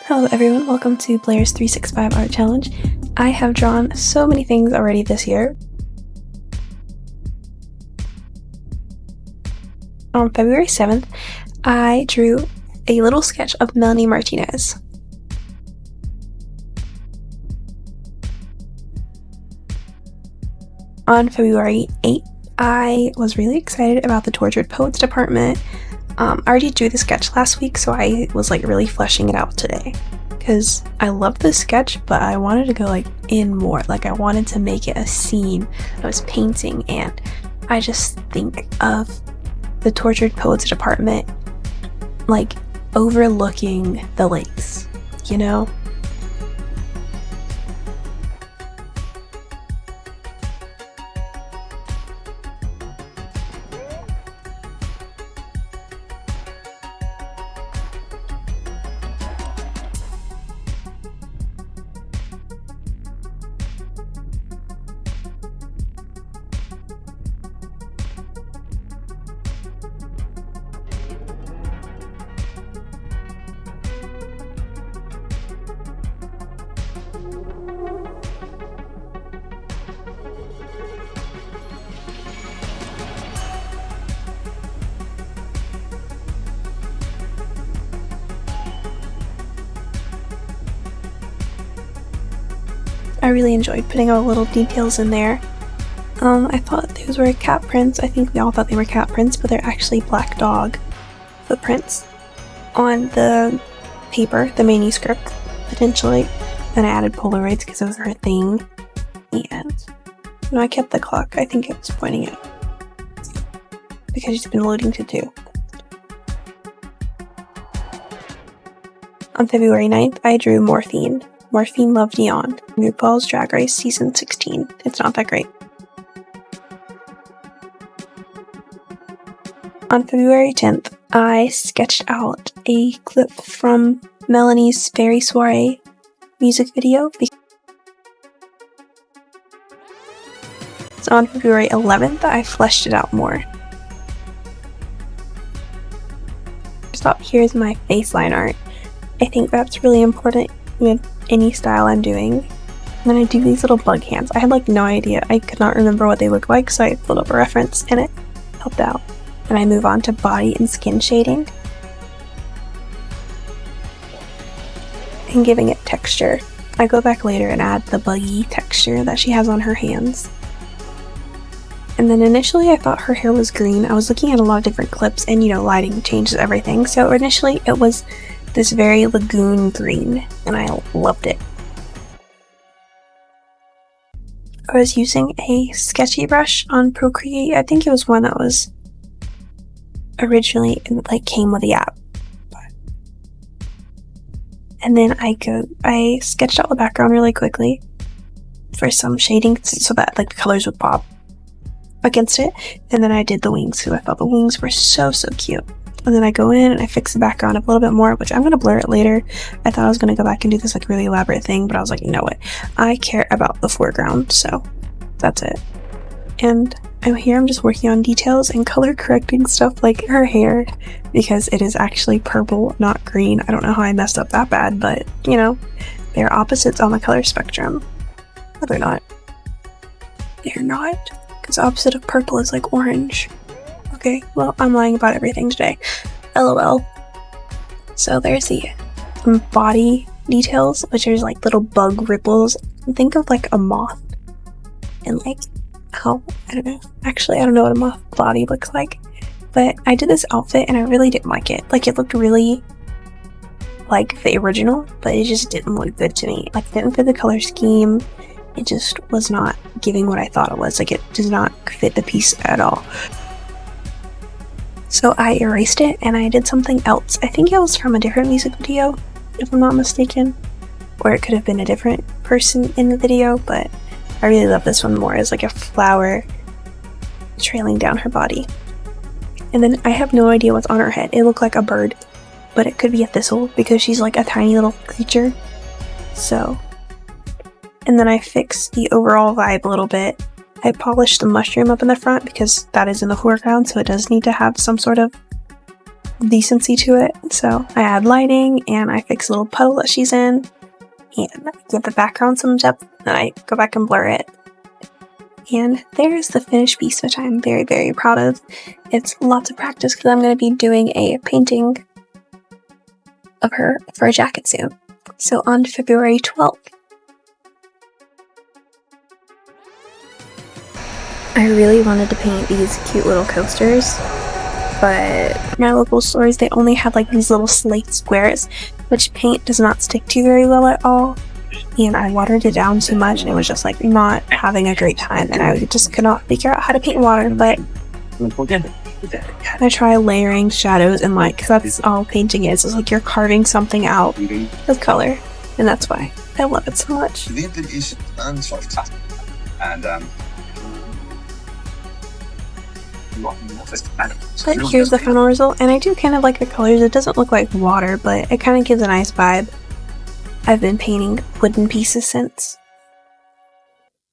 Hello everyone, welcome to Blaire's 365 Art Challenge. I have drawn so many things already this year. On February 7th, I drew a little sketch of Melanie Martinez. On February 8th, I was really excited about the Tortured Poets department. I already drew the sketch last week, so I was really fleshing it out today. Because I love this sketch, but I wanted to go in more. I wanted to make it a scene I was painting, and I just think of the Tortured Poets department overlooking the lakes, you know? I really enjoyed putting all the little details in there. I thought those were cat prints. I think we all thought they were cat prints, but they're actually black dog footprints on the paper, the manuscript, potentially. Then I added Polaroids because those are a thing. And I kept the clock. I think it was pointing at because it's been loading to 2. On February 9th, I drew Morphine. Morphine Love Dion, RuPaul's Drag Race Season 16. It's not that great. On February 10th, I sketched out a clip from Melanie's Fairy Soiree music video. So on February 11th, I fleshed it out more. So here's my face line art. I think that's really important with any style I'm doing. And then I do these little bug hands. I had no idea. I could not remember what they look like, so I pulled up a reference and it helped out. And I move on to body and skin shading and giving it texture. I go back later and add the buggy texture that she has on her hands. And then initially I thought her hair was green. I was looking at a lot of different clips and lighting changes everything. So initially it was this very lagoon green, and I loved it. I was using a sketchy brush on Procreate. I think it was one that was originally came with the app. And then I sketched out the background really quickly for some shading so that the colors would pop against it. And then I did the wings because I thought the wings were so cute. And then I go in and I fix the background up a little bit more, which I'm going to blur it later. I thought I was going to go back and do this really elaborate thing, but I was like, you know what? I care about the foreground, so that's it. And I'm just working on details and color correcting stuff like her hair, because it is actually purple, not green. I don't know how I messed up that bad, but they're opposites on the color spectrum. No, they're not. They're not, because opposite of purple is orange. Okay, well, I'm lying about everything today. LOL. So there's the body details, which is little bug ripples. Think of a moth. And how, I don't know. Actually, I don't know what a moth body looks like. But I did this outfit and I really didn't like it. It looked really like the original, but it just didn't look good to me. It didn't fit the color scheme. It just was not giving what I thought it was. It does not fit the piece at all. So I erased it and I did something else. I think it was from a different music video, if I'm not mistaken. Or it could have been a different person in the video, but I really love this one more as a flower trailing down her body. And then I have no idea what's on her head. It looked like a bird, but it could be a thistle because she's a tiny little creature. So, and then I fixed the overall vibe a little bit. I polished the mushroom up in the front because that is in the foreground, so it does need to have some sort of decency to it. So I add lighting and I fix a little puddle that she's in and give the background some depth. Then I go back and blur it. And there's the finished piece, which I'm very, very proud of. It's lots of practice because I'm going to be doing a painting of her for a jacket soon. So on February 12th. I really wanted to paint these cute little coasters, but my local stores, they only had like these little slate squares, which paint does not stick to very well at all. And I watered it down too much and it was just like not having a great time, and I just could not figure out how to paint water. But I try layering shadows and light because that's all painting is. It's like you're carving something out with color, and that's why I love it so much. But here's the final result, and I do kind of like the colors. It doesn't look like water, but it kind of gives a nice vibe. I've been painting wooden pieces since.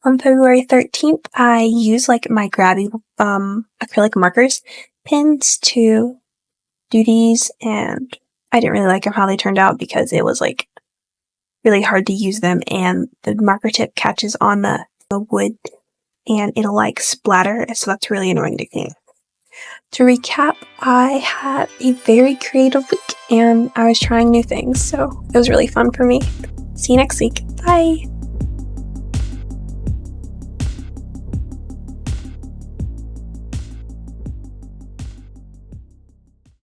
On February 13th, I used like my grabby acrylic markers, pins to do these, and I didn't really like how they turned out because it was like really hard to use them, and the marker tip catches on the wood and it'll like splatter, so that's really annoying to clean. To recap, I had a very creative week and I was trying new things, so it was really fun for me. See you next week. Bye!